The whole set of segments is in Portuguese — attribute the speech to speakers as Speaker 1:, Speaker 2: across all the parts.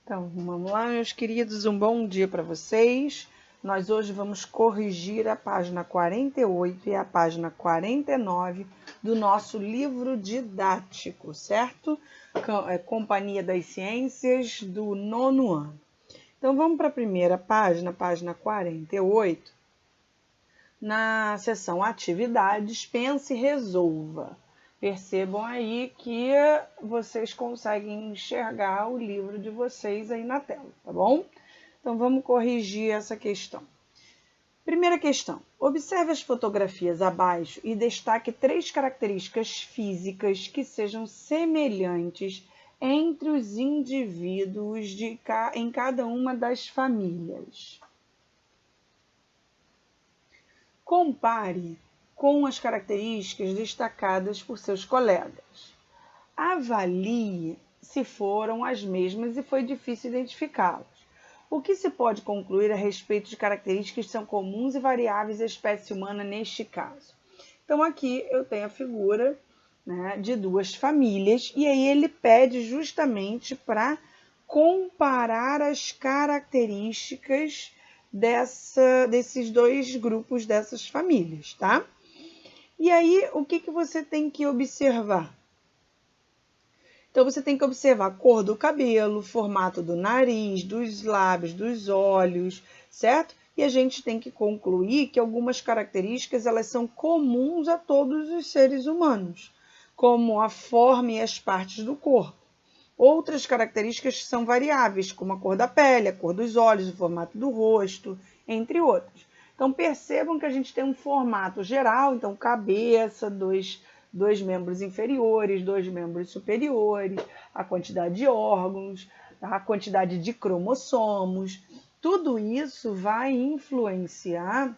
Speaker 1: Então, vamos lá, meus queridos, um bom dia para vocês. Nós hoje vamos corrigir a página 48 e a página 49 do nosso livro didático, certo? Companhia das Ciências, do 9º ano. Então, vamos para a primeira página, página 48. Na seção Atividades, pense e resolva. Percebam aí que vocês conseguem enxergar o livro de vocês aí na tela, tá bom? Então, vamos corrigir essa questão. Primeira questão. Observe as fotografias abaixo e destaque 3 características físicas que sejam semelhantes entre os indivíduos em cada uma das famílias. Compare com as características destacadas por seus colegas. Avalie se foram as mesmas e foi difícil identificá-las. O que se pode concluir a respeito de características que são comuns e variáveis à espécie humana neste caso? Então, aqui eu tenho a figura, né, de 2 famílias, e aí ele pede justamente para comparar as características desses 2 grupos, dessas famílias, tá? E aí, o que você tem que observar? Então, você tem que observar a cor do cabelo, formato do nariz, dos lábios, dos olhos, certo? E a gente tem que concluir que algumas características elas são comuns a todos os seres humanos, como a forma e as partes do corpo. Outras características são variáveis, como a cor da pele, a cor dos olhos, o formato do rosto, entre outros. Então, percebam que a gente tem um formato geral, então cabeça, dois membros inferiores, 2 membros superiores, a quantidade de órgãos, a quantidade de cromossomos. Tudo isso vai influenciar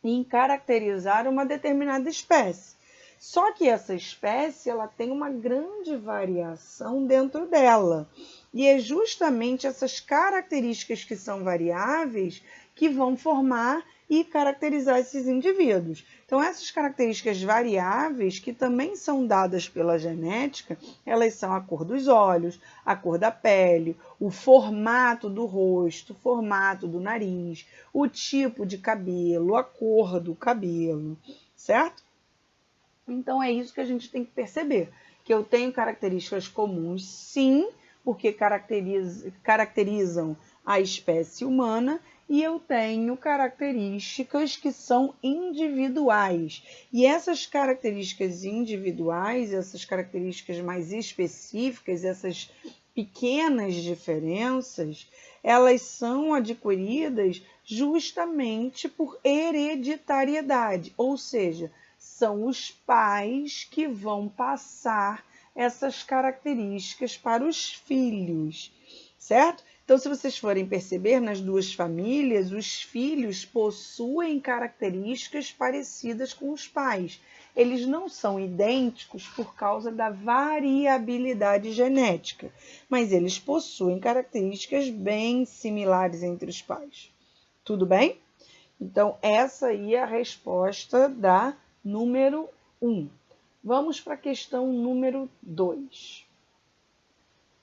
Speaker 1: em caracterizar uma determinada espécie. Só que essa espécie ela tem uma grande variação dentro dela. E é justamente essas características que são variáveis que vão formar e caracterizar esses indivíduos. Então, essas características variáveis, que também são dadas pela genética, elas são a cor dos olhos, a cor da pele, o formato do rosto, o formato do nariz, o tipo de cabelo, a cor do cabelo, certo? Então, é isso que a gente tem que perceber, que eu tenho características comuns, sim, porque caracterizam a espécie humana, e eu tenho características que são individuais. E essas características individuais, essas características mais específicas, essas pequenas diferenças, elas são adquiridas justamente por hereditariedade, ou seja, são os pais que vão passar essas características para os filhos, certo? Então, se vocês forem perceber, nas 2 famílias, os filhos possuem características parecidas com os pais. Eles não são idênticos por causa da variabilidade genética, mas eles possuem características bem similares entre os pais. Tudo bem? Então, essa aí é a resposta da número 1. Vamos para a questão número 2.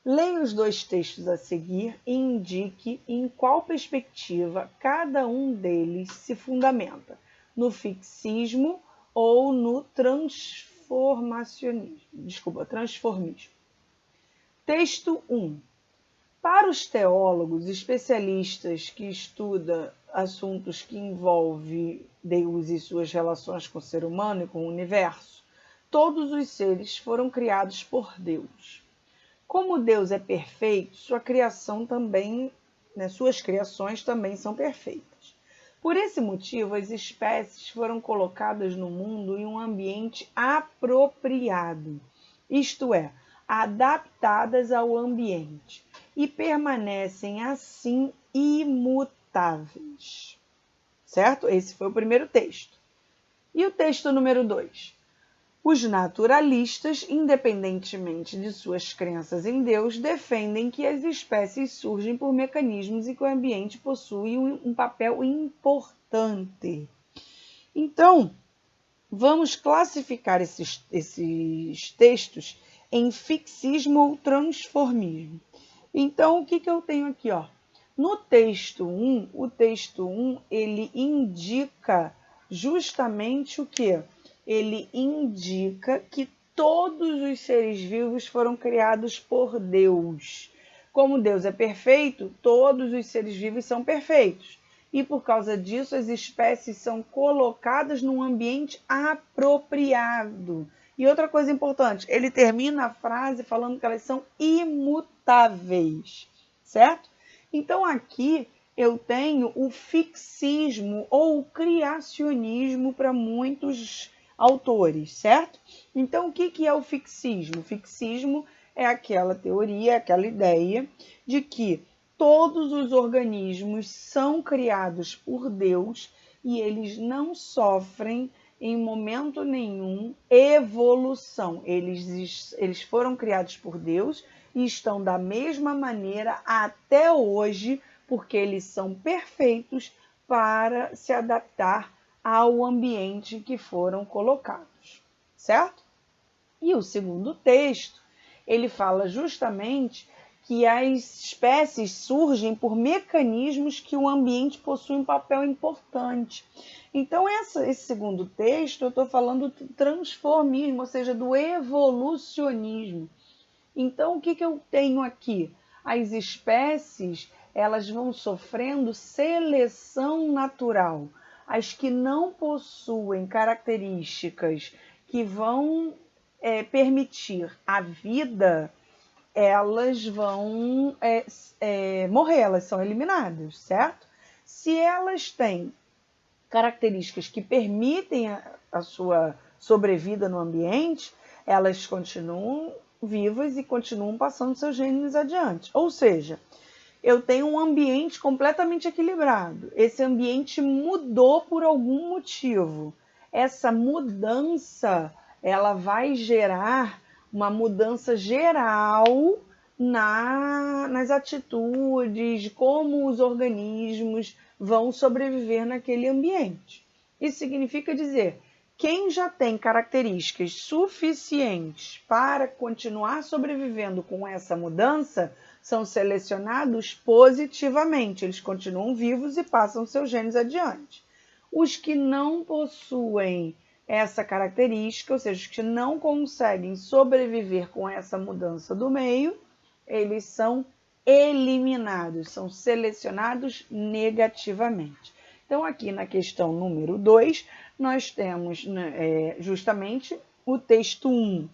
Speaker 1: Leia os 2 textos a seguir e indique em qual perspectiva cada um deles se fundamenta, no fixismo ou no transformismo. Texto 1. Para os teólogos, especialistas que estudam assuntos que envolvem Deus e suas relações com o ser humano e com o universo, todos os seres foram criados por Deus. Como Deus é perfeito, suas criações também são perfeitas. Por esse motivo, as espécies foram colocadas no mundo em um ambiente apropriado, isto é, adaptadas ao ambiente, e permanecem assim imutáveis. Certo? Esse foi o primeiro texto. E o texto número 2? Os naturalistas, independentemente de suas crenças em Deus, defendem que as espécies surgem por mecanismos e que o ambiente possui um papel importante. Então, vamos classificar esses textos em fixismo ou transformismo. Então, o que eu tenho aqui, ó? No texto 1, o texto 1, ele indica justamente o quê? Ele indica que todos os seres vivos foram criados por Deus. Como Deus é perfeito, todos os seres vivos são perfeitos. E por causa disso, as espécies são colocadas num ambiente apropriado. E outra coisa importante, ele termina a frase falando que elas são imutáveis, certo? Então aqui eu tenho o fixismo ou o criacionismo para muitos autores, certo? Então o que é o fixismo? O fixismo é aquela teoria, aquela ideia de que todos os organismos são criados por Deus e eles não sofrem em momento nenhum evolução. Eles foram criados por Deus e estão da mesma maneira até hoje, porque eles são perfeitos para se adaptar ao ambiente em que foram colocados, certo? E o segundo texto, ele fala justamente que as espécies surgem por mecanismos que o ambiente possui um papel importante. Então, esse segundo texto, eu estou falando do transformismo, ou seja, do evolucionismo. Então, o que eu tenho aqui? As espécies, elas vão sofrendo seleção natural. As que não possuem características que vão permitir a vida, elas vão morrer, elas são eliminadas, certo? Se elas têm características que permitem a sua sobrevida no ambiente, elas continuam vivas e continuam passando seus genes adiante. Ou seja, eu tenho um ambiente completamente equilibrado. Esse ambiente mudou por algum motivo. Essa mudança, ela vai gerar uma mudança geral nas atitudes, como os organismos vão sobreviver naquele ambiente. Isso significa dizer, quem já tem características suficientes para continuar sobrevivendo com essa mudança, são selecionados positivamente. Eles continuam vivos e passam seus genes adiante. Os que não possuem essa característica, ou seja, os que não conseguem sobreviver com essa mudança do meio, eles são eliminados, são selecionados negativamente. Então, aqui na questão número 2, nós temos justamente o texto 1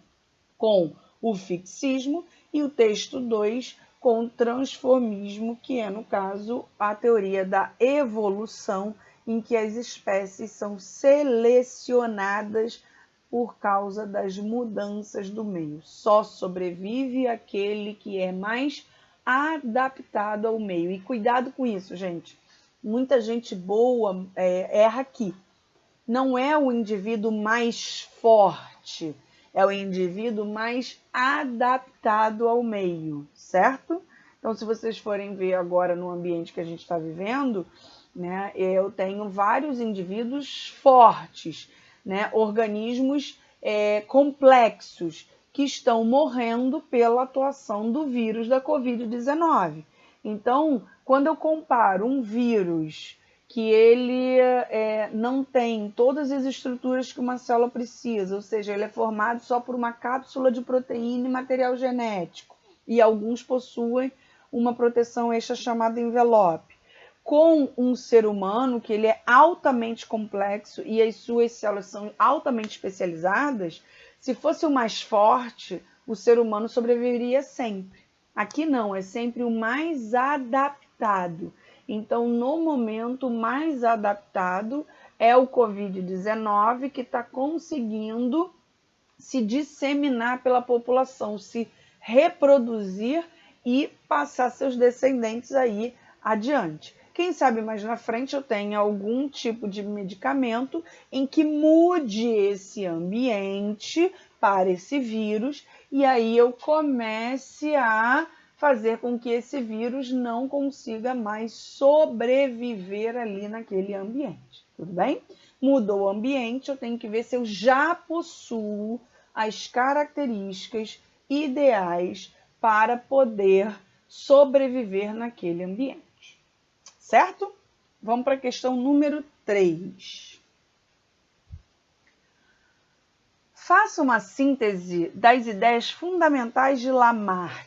Speaker 1: com o fixismo e o texto 2 com o transformismo, que é, no caso, a teoria da evolução, em que as espécies são selecionadas por causa das mudanças do meio. Só sobrevive aquele que é mais adaptado ao meio. E cuidado com isso, gente. Muita gente boa erra aqui. Não é o indivíduo mais forte, é o indivíduo mais adaptado ao meio, certo? Então, se vocês forem ver agora no ambiente que a gente está vivendo, né, eu tenho vários indivíduos fortes, né, organismos complexos que estão morrendo pela atuação do vírus da Covid-19. Então, quando eu comparo um vírus que ele não tem todas as estruturas que uma célula precisa, ou seja, ele é formado só por uma cápsula de proteína e material genético, e alguns possuem uma proteção extra chamada envelope, com um ser humano que ele é altamente complexo e as suas células são altamente especializadas. Se fosse o mais forte, o ser humano sobreviveria sempre. Aqui não, é sempre o mais adaptado. Então, no momento, o mais adaptado é o Covid-19, que está conseguindo se disseminar pela população, se reproduzir e passar seus descendentes aí adiante. Quem sabe mais na frente eu tenha algum tipo de medicamento em que mude esse ambiente para esse vírus e aí eu comece a fazer com que esse vírus não consiga mais sobreviver ali naquele ambiente. Tudo bem? Mudou o ambiente, eu tenho que ver se eu já possuo as características ideais para poder sobreviver naquele ambiente. Certo? Vamos para a questão número 3. Faça uma síntese das ideias fundamentais de Lamarck.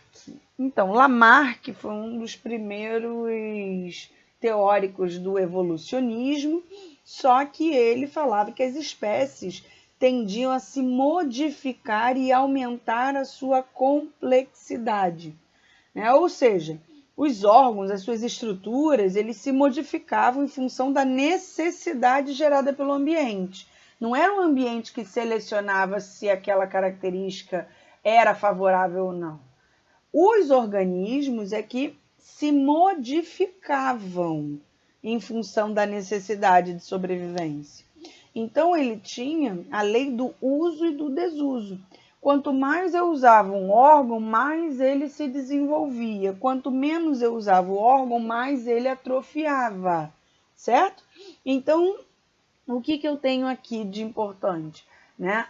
Speaker 1: Então, Lamarck foi um dos primeiros teóricos do evolucionismo, só que ele falava que as espécies tendiam a se modificar e aumentar a sua complexidade, né? Ou seja, os órgãos, as suas estruturas, eles se modificavam em função da necessidade gerada pelo ambiente. Não era um ambiente que selecionava se aquela característica era favorável ou não. Os organismos é que se modificavam em função da necessidade de sobrevivência. Então, ele tinha a lei do uso e do desuso. Quanto mais eu usava um órgão, mais ele se desenvolvia. Quanto menos eu usava o órgão, mais ele atrofiava, certo? Então, o que eu tenho aqui de importante? Né?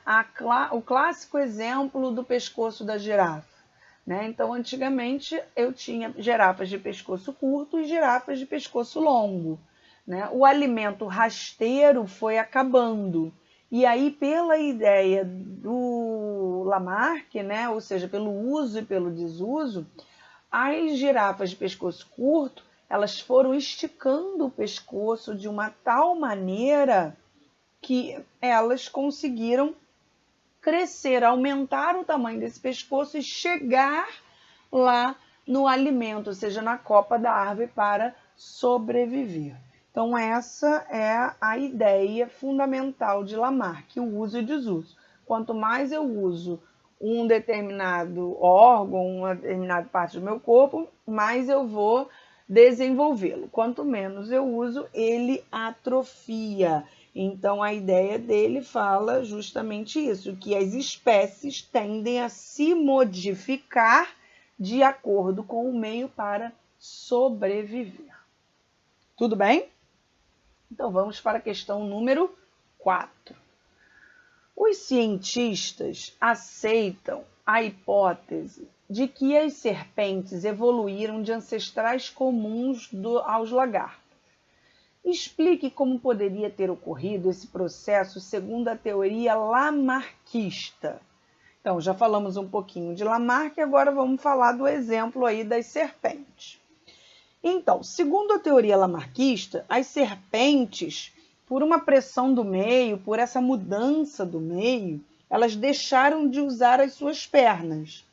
Speaker 1: O clássico exemplo do pescoço da girafa. Né? Então, antigamente, eu tinha girafas de pescoço curto e girafas de pescoço longo. Né? O alimento rasteiro foi acabando. E aí, pela ideia do Lamarck, né? Ou seja, pelo uso e pelo desuso, as girafas de pescoço curto, elas foram esticando o pescoço de uma tal maneira que elas conseguiram crescer, aumentar o tamanho desse pescoço e chegar lá no alimento, ou seja, na copa da árvore para sobreviver. Então, essa é a ideia fundamental de Lamarck, o uso e desuso. Quanto mais eu uso um determinado órgão, uma determinada parte do meu corpo, mais eu vou desenvolvê-lo. Quanto menos eu uso, ele atrofia. Então, a ideia dele fala justamente isso, que as espécies tendem a se modificar de acordo com o meio para sobreviver. Tudo bem? Então, vamos para a questão número 4. Os cientistas aceitam a hipótese de que as serpentes evoluíram de ancestrais comuns aos lagartos. Explique como poderia ter ocorrido esse processo segundo a teoria lamarquista. Então, já falamos um pouquinho de Lamarck, agora vamos falar do exemplo aí das serpentes. Então, segundo a teoria lamarquista, as serpentes, por uma pressão do meio, por essa mudança do meio, elas deixaram de usar as suas pernas.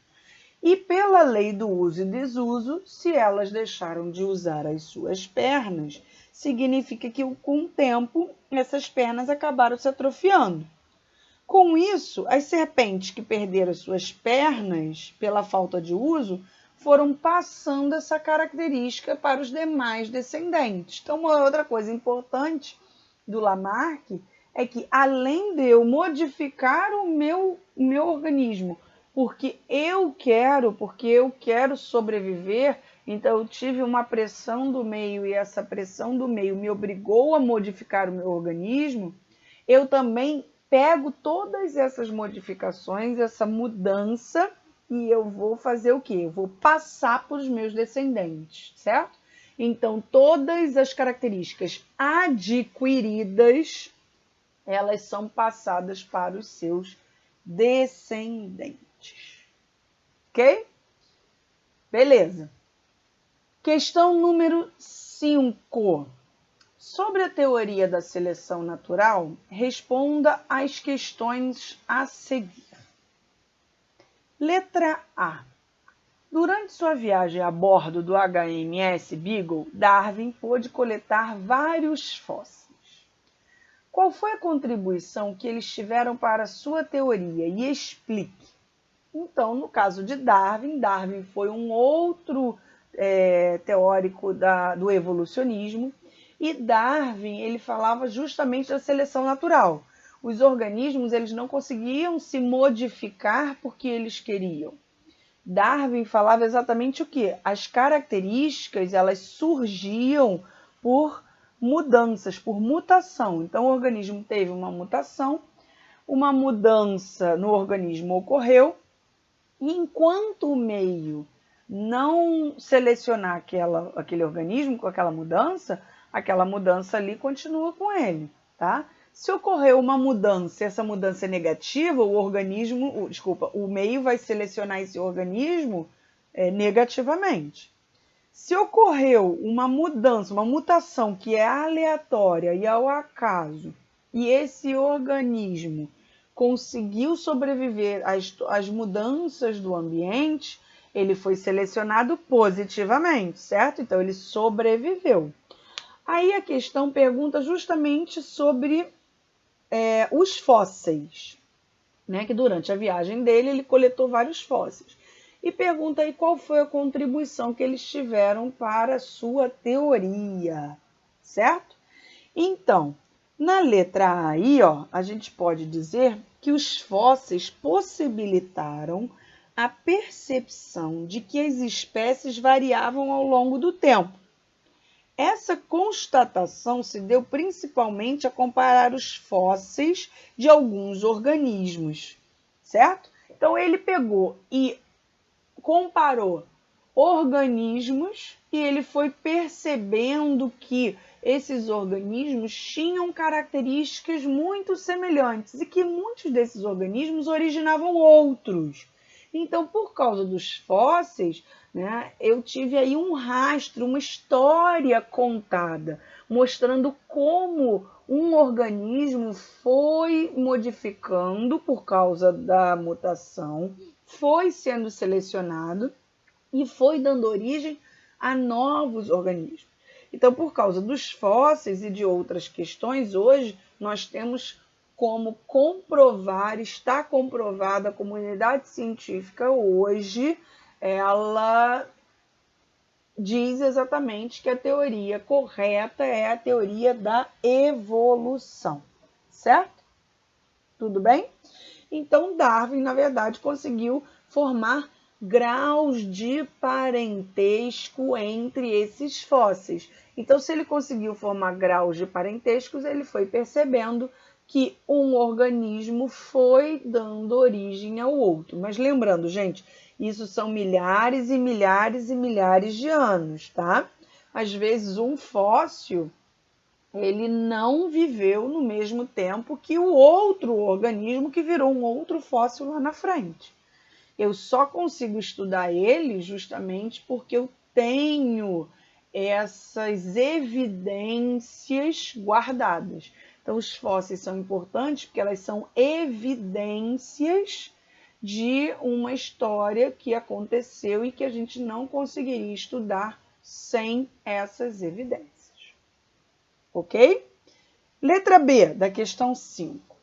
Speaker 1: E pela lei do uso e desuso, se elas deixaram de usar as suas pernas, significa que com o tempo essas pernas acabaram se atrofiando. Com isso, as serpentes que perderam as suas pernas pela falta de uso foram passando essa característica para os demais descendentes. Então, uma outra coisa importante do Lamarck é que, além de eu modificar o meu organismo, porque eu quero sobreviver, então eu tive uma pressão do meio e essa pressão do meio me obrigou a modificar o meu organismo, eu também pego todas essas modificações, essa mudança, e eu vou fazer o quê? Eu vou passar para os meus descendentes, certo? Então, todas as características adquiridas, elas são passadas para os seus descendentes. Ok? Beleza. Questão número 5. Sobre a teoria da seleção natural, responda às questões a seguir. Letra A. Durante sua viagem a bordo do HMS Beagle, Darwin pôde coletar vários fósseis. Qual foi a contribuição que eles tiveram para a sua teoria? E explique. Então, no caso de Darwin, Darwin foi um outro teórico do evolucionismo, e Darwin ele falava justamente da seleção natural. Os organismos eles não conseguiam se modificar porque eles queriam. Darwin falava exatamente o quê? As características elas surgiam por mudanças, por mutação. Então, o organismo teve uma mutação, uma mudança no organismo ocorreu, e enquanto o meio não selecionar aquele organismo com aquela mudança ali continua com ele, tá? Se ocorrer uma mudança, essa mudança é negativa, o meio vai selecionar esse organismo negativamente. Se ocorreu uma mudança, uma mutação que é aleatória e ao acaso, e esse organismo conseguiu sobreviver às mudanças do ambiente, ele foi selecionado positivamente, certo? Então, ele sobreviveu. Aí a questão pergunta justamente sobre os fósseis, né? Que durante a viagem dele, ele coletou vários fósseis. E pergunta aí qual foi a contribuição que eles tiveram para a sua teoria, certo? Então, na letra A aí, ó, a gente pode dizer que os fósseis possibilitaram a percepção de que as espécies variavam ao longo do tempo. Essa constatação se deu principalmente a comparar os fósseis de alguns organismos, certo? Então, ele pegou e comparou organismos e ele foi percebendo que esses organismos tinham características muito semelhantes e que muitos desses organismos originavam outros. Então, por causa dos fósseis, né, eu tive aí um rastro, uma história contada, mostrando como um organismo foi modificando por causa da mutação, foi sendo selecionado e foi dando origem a novos organismos. Então, por causa dos fósseis e de outras questões, hoje nós temos como comprovar, está comprovada, a comunidade científica hoje, ela diz exatamente que a teoria correta é a teoria da evolução, certo? Tudo bem? Então, Darwin, na verdade, conseguiu formar graus de parentesco entre esses fósseis. Então, se ele conseguiu formar graus de parentescos, ele foi percebendo que um organismo foi dando origem ao outro. Mas lembrando, gente, isso são milhares e milhares e milhares de anos, tá? Às vezes, um fóssil ele não viveu no mesmo tempo que o outro organismo que virou um outro fóssil lá na frente. Eu só consigo estudar ele justamente porque eu tenho essas evidências guardadas. Então, os fósseis são importantes porque elas são evidências de uma história que aconteceu e que a gente não conseguiria estudar sem essas evidências. Ok? Letra B, da questão 5.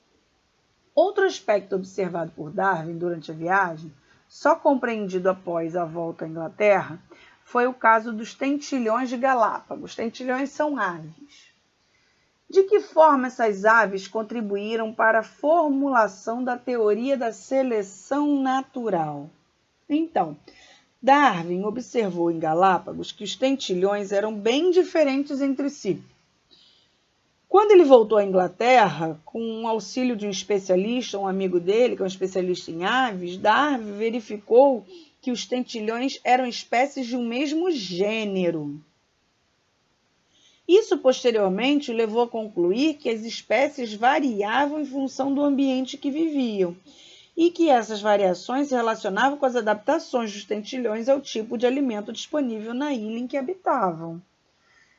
Speaker 1: Outro aspecto observado por Darwin durante a viagem, só compreendido após a volta à Inglaterra, foi o caso dos tentilhões de Galápagos. Tentilhões são aves. De que forma essas aves contribuíram para a formulação da teoria da seleção natural? Então, Darwin observou em Galápagos que os tentilhões eram bem diferentes entre si. Quando ele voltou à Inglaterra, com o auxílio de um especialista, um amigo dele, que é um especialista em aves, Darwin verificou que os tentilhões eram espécies de um mesmo gênero. Isso, posteriormente, o levou a concluir que as espécies variavam em função do ambiente que viviam e que essas variações se relacionavam com as adaptações dos tentilhões ao tipo de alimento disponível na ilha em que habitavam.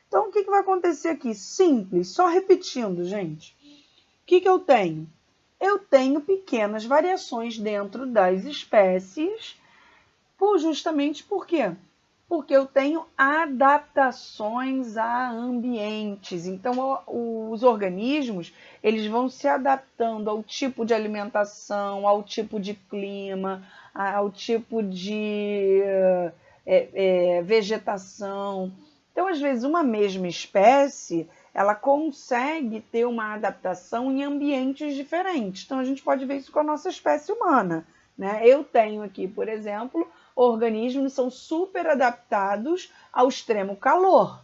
Speaker 1: Então, o que vai acontecer aqui? Simples, só repetindo, gente. O que eu tenho? Eu tenho pequenas variações dentro das espécies, justamente por quê? Porque eu tenho adaptações a ambientes. Então, os organismos, eles vão se adaptando ao tipo de alimentação, ao tipo de clima, ao tipo de vegetação. Então, às vezes, uma mesma espécie, ela consegue ter uma adaptação em ambientes diferentes. Então, a gente pode ver isso com a nossa espécie humana, né? Eu tenho aqui, por exemplo, organismos que são super adaptados ao extremo calor.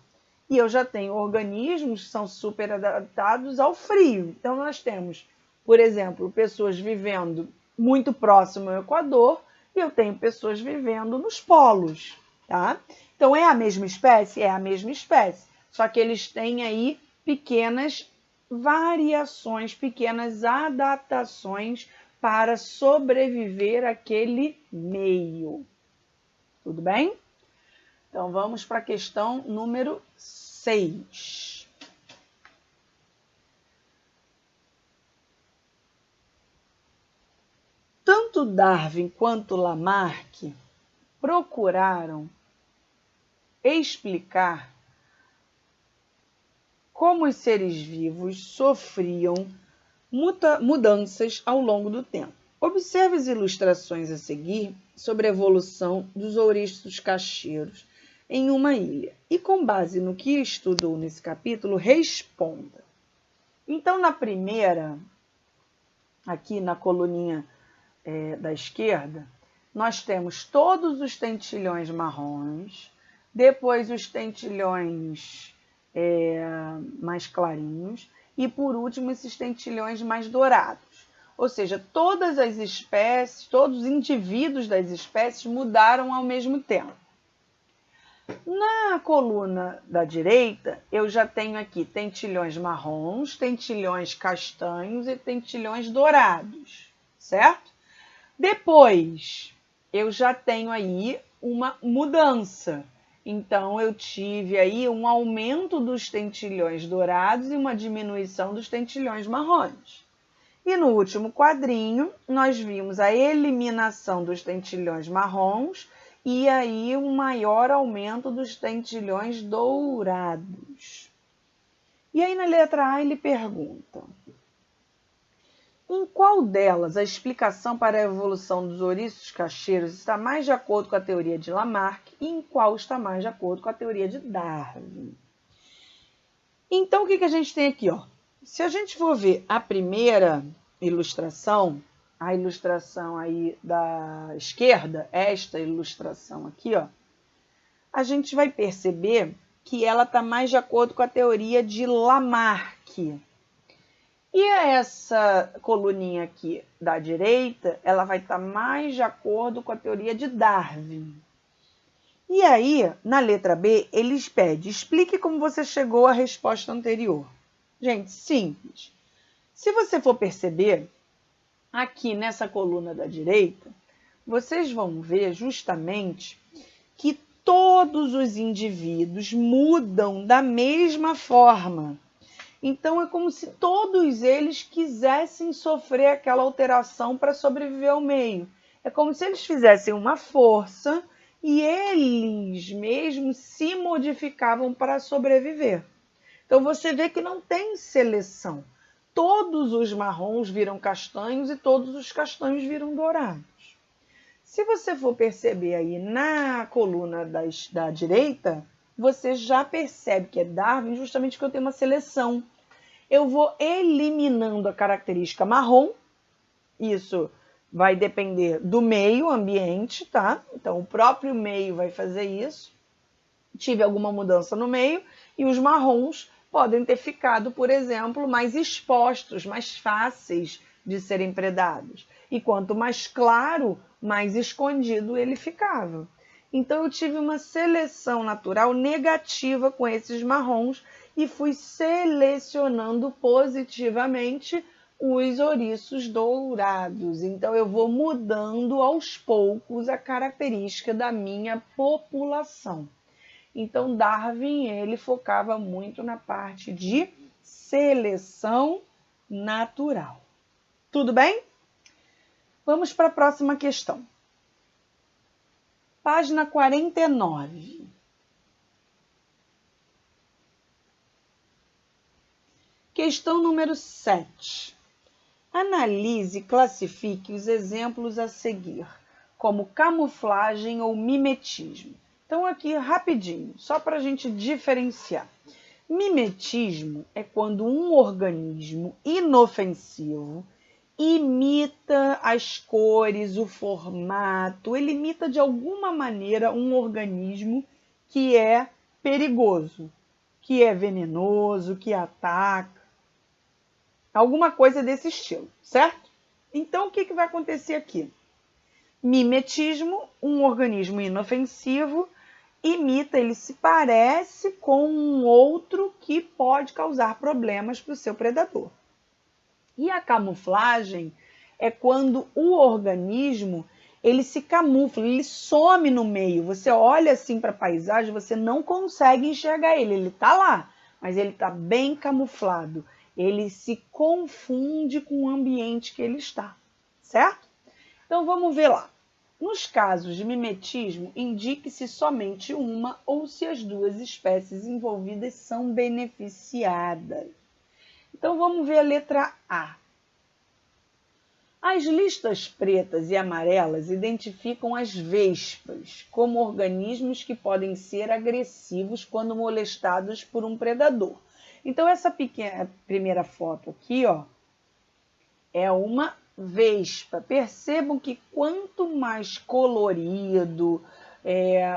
Speaker 1: E eu já tenho organismos que são super adaptados ao frio. Então, nós temos, por exemplo, pessoas vivendo muito próximo ao Equador e eu tenho pessoas vivendo nos polos, tá? Então, é a mesma espécie? É a mesma espécie, só que eles têm aí pequenas variações, pequenas adaptações para sobreviver àquele meio. Tudo bem? Então, vamos para a questão número 6. Tanto Darwin quanto Lamarck procuraram explicar como os seres vivos sofriam mudanças ao longo do tempo. Observe as ilustrações a seguir sobre a evolução dos ouriços cacheiros em uma ilha e, com base no que estudou nesse capítulo, responda. Então, na primeira, aqui na coluninha da esquerda, nós temos todos os tentilhões marrons, depois os tentilhões mais clarinhos e, por último, esses tentilhões mais dourados. Ou seja, todas as espécies, todos os indivíduos das espécies mudaram ao mesmo tempo. Na coluna da direita, eu já tenho aqui tentilhões marrons, tentilhões castanhos e tentilhões dourados, certo? Depois, eu já tenho aí uma mudança. Então, eu tive aí um aumento dos tentilhões dourados e uma diminuição dos tentilhões marrons. E no último quadrinho, nós vimos a eliminação dos tentilhões marrons e aí um maior aumento dos tentilhões dourados. E aí na letra A ele pergunta: em qual delas a explicação para a evolução dos ouriços cacheiros está mais de acordo com a teoria de Lamarck e em qual está mais de acordo com a teoria de Darwin? Então, o que a gente tem aqui? Se a gente for ver a primeira ilustração, a ilustração aí da esquerda, esta ilustração aqui, a gente vai perceber que ela está mais de acordo com a teoria de Lamarck. E essa coluninha aqui da direita, ela vai estar mais de acordo com a teoria de Darwin. E aí, na letra B, eles pedem, explique como você chegou à resposta anterior. Gente, simples. Se você for perceber, aqui nessa coluna da direita, vocês vão ver justamente que todos os indivíduos mudam da mesma forma. Então, é como se todos eles quisessem sofrer aquela alteração para sobreviver ao meio. É como se eles fizessem uma força e eles mesmos se modificavam para sobreviver. Então, você vê que não tem seleção. Todos os marrons viram castanhos e todos os castanhos viram dourados. Se você for perceber aí na coluna da direita, você já percebe que é Darwin justamente porque eu tenho uma seleção. Eu vou eliminando a característica marrom, isso vai depender do meio ambiente, tá? Então, o próprio meio vai fazer isso. Tive alguma mudança no meio e os marrons podem ter ficado, por exemplo, mais expostos, mais fáceis de serem predados. E quanto mais claro, mais escondido ele ficava. Então, eu tive uma seleção natural negativa com esses marrons e fui selecionando positivamente os ouriços dourados. Então, eu vou mudando aos poucos a característica da minha população. Então, Darwin, ele focava muito na parte de seleção natural. Tudo bem? Vamos para a próxima questão. Página 49. Questão número 7. Analise e classifique os exemplos a seguir, como camuflagem ou mimetismo. Então, aqui, rapidinho, só para a gente diferenciar. Mimetismo é quando um organismo inofensivo imita as cores, o formato, ele imita de alguma maneira um organismo que é perigoso, que é venenoso, que ataca, alguma coisa desse estilo, certo? Então, o que vai acontecer aqui? Mimetismo, um organismo inofensivo imita, ele se parece com um outro que pode causar problemas para o seu predador. E a camuflagem é quando o organismo ele se camufla, ele some no meio. Você olha assim para a paisagem, você não consegue enxergar ele. Ele está lá, mas ele está bem camuflado. Ele se confunde com o ambiente que ele está, certo? Então vamos ver lá. Nos casos de mimetismo, indique-se somente uma ou se as duas espécies envolvidas são beneficiadas. Então vamos ver a letra A. As listas pretas e amarelas identificam as vespas como organismos que podem ser agressivos quando molestados por um predador. Então essa primeira foto aqui, ó, é uma vespa. Percebam que quanto mais colorido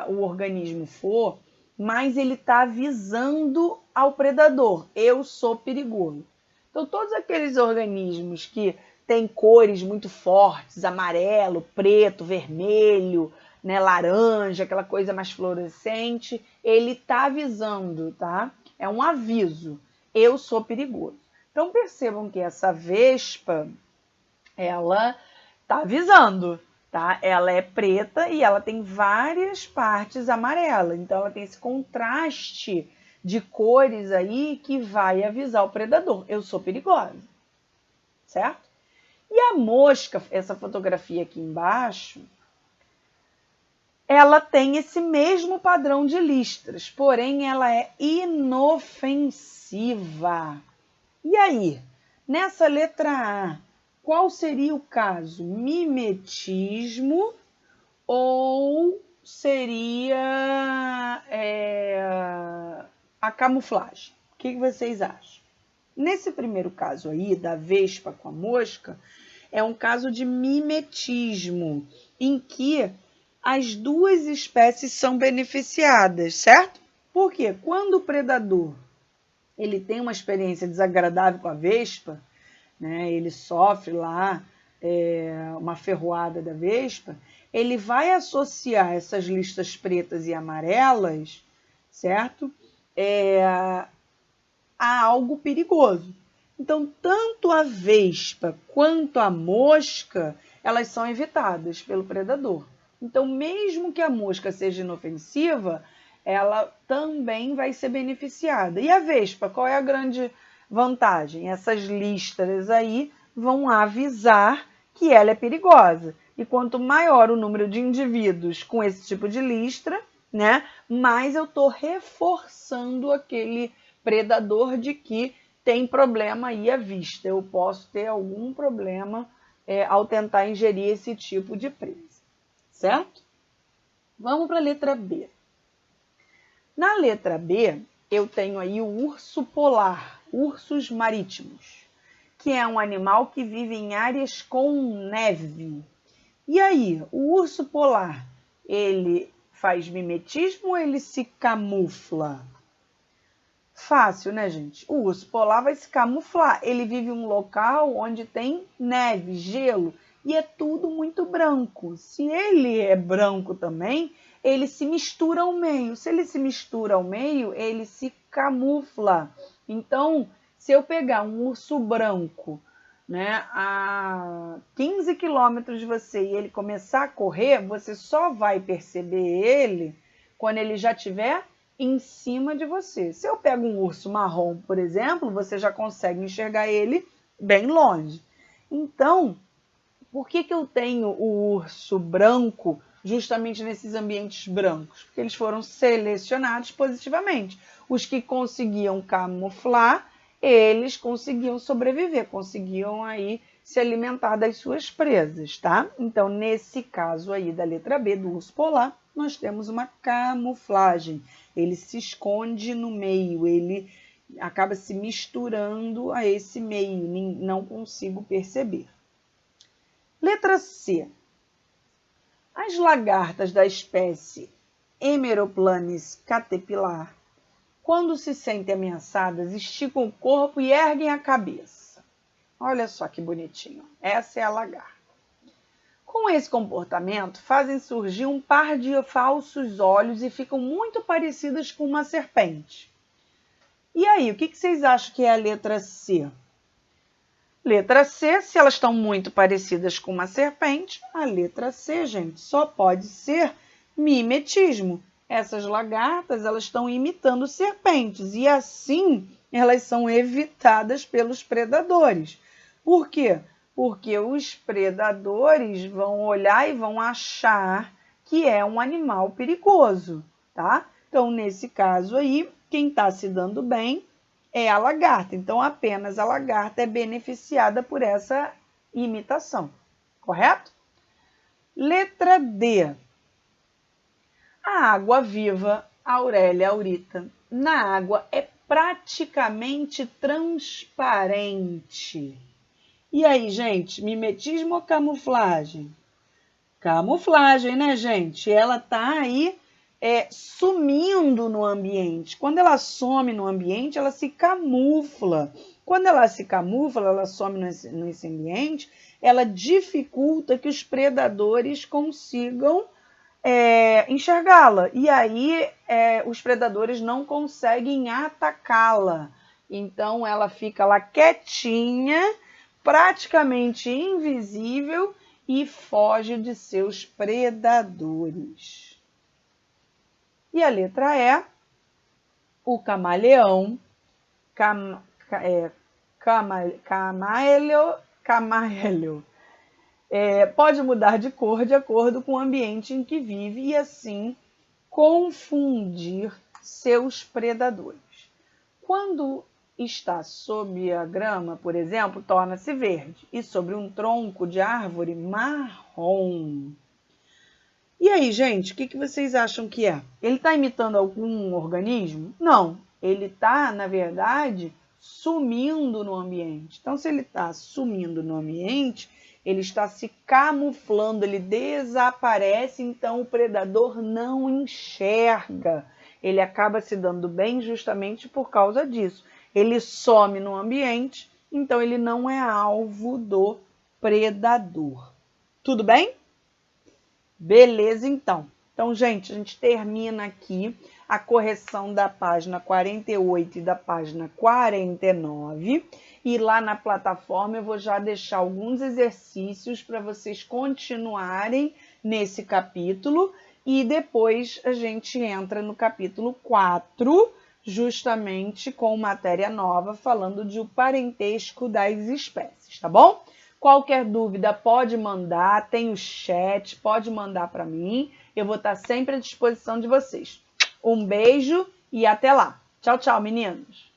Speaker 1: o organismo for, mais ele está avisando ao predador: eu sou perigoso. Então, todos aqueles organismos que têm cores muito fortes, amarelo, preto, vermelho, né, laranja, aquela coisa mais fluorescente, ele está avisando, tá? É um aviso: eu sou perigoso. Então, percebam que essa vespa, ela está avisando, tá? Ela é preta e ela tem várias partes amarelas. Então, ela tem esse contraste de cores aí que vai avisar o predador: eu sou perigosa, certo? E a mosca, essa fotografia aqui embaixo, ela tem esse mesmo padrão de listras, porém ela é inofensiva. E aí, nessa letra A, qual seria o caso? Mimetismo ou seria a camuflagem? O que vocês acham? Nesse primeiro caso aí, da vespa com a mosca, é um caso de mimetismo, em que as duas espécies são beneficiadas, certo? Por quê? Quando o predador ele tem uma experiência desagradável com a vespa, né, ele sofre lá uma ferroada da vespa, ele vai associar essas listas pretas e amarelas, certo? A algo perigoso. Então, tanto a vespa quanto a mosca, elas são evitadas pelo predador. Então, mesmo que a mosca seja inofensiva, ela também vai ser beneficiada. E a vespa, qual é a grande vantagem? Essas listras aí vão avisar que ela é perigosa. E quanto maior o número de indivíduos com esse tipo de listra, né, mais eu estou reforçando aquele predador de que tem problema aí à vista. Eu posso ter algum problema ao tentar ingerir esse tipo de presa, certo? Vamos para a letra B. Na letra B, eu tenho aí o urso polar, ursos marítimos, que é um animal que vive em áreas com neve. E aí, o urso polar, ele faz mimetismo ou ele se camufla? Fácil, né, gente? O urso polar vai se camuflar. Ele vive em um local onde tem neve, gelo, e é tudo muito branco. Se ele é branco também, ele se mistura ao meio. Se ele se mistura ao meio, ele se camufla. Então, se eu pegar um urso branco, né, a 15 quilômetros de você e ele começar a correr, você só vai perceber ele quando ele já estiver em cima de você. Se eu pego um urso marrom, por exemplo, você já consegue enxergar ele bem longe. Então, por que eu tenho o urso branco justamente nesses ambientes brancos? Porque eles foram selecionados positivamente. Os que conseguiam camuflar, eles conseguiam sobreviver, conseguiam aí se alimentar das suas presas, tá? Então, nesse caso aí da letra B, do urso polar, nós temos uma camuflagem. Ele se esconde no meio, ele acaba se misturando a esse meio, não consigo perceber. Letra C. As lagartas da espécie Hemeroplanis caterpillar, quando se sentem ameaçadas, esticam o corpo e erguem a cabeça. Olha só que bonitinho. Essa é a lagarta. Com esse comportamento, fazem surgir um par de falsos olhos e ficam muito parecidas com uma serpente. E aí, o que vocês acham que é a letra C? Letra C, se elas estão muito parecidas com uma serpente, a letra C, gente, só pode ser mimetismo. Essas lagartas, elas estão imitando serpentes e assim elas são evitadas pelos predadores. Por quê? Porque os predadores vão olhar e vão achar que é um animal perigoso, tá? Então, nesse caso aí, quem está se dando bem é a lagarta. Então, apenas a lagarta é beneficiada por essa imitação, correto? Letra D. A água viva, Aurélia Aurita, na água é praticamente transparente. E aí, gente, mimetismo ou camuflagem? Camuflagem, né, gente? Ela tá aí sumindo no ambiente. Quando ela some no ambiente, ela se camufla. Quando ela se camufla, ela some nesse ambiente, ela dificulta que os predadores consigam enxergá-la. E aí os predadores não conseguem atacá-la. Então ela fica lá quietinha, praticamente invisível e foge de seus predadores. E a letra E, o camaleão, camaleão, pode mudar de cor de acordo com o ambiente em que vive e assim confundir seus predadores. Quando está sob a grama, por exemplo, torna-se verde e sobre um tronco de árvore marrom. E aí, gente, o que vocês acham que é? Ele está imitando algum organismo? Não, ele está, na verdade, sumindo no ambiente. Então, se ele está sumindo no ambiente, ele está se camuflando, ele desaparece, então o predador não enxerga. Ele acaba se dando bem justamente por causa disso. Ele some no ambiente, então ele não é alvo do predador. Tudo bem? Beleza, então. Então, gente, a gente termina aqui a correção da página 48 e da página 49. E lá na plataforma eu vou já deixar alguns exercícios para vocês continuarem nesse capítulo. E depois a gente entra no capítulo 4, justamente com matéria nova, falando de o parentesco das espécies, tá bom? Qualquer dúvida pode mandar, tem o chat, pode mandar para mim. Eu vou estar sempre à disposição de vocês. Um beijo e até lá. Tchau, tchau, meninos!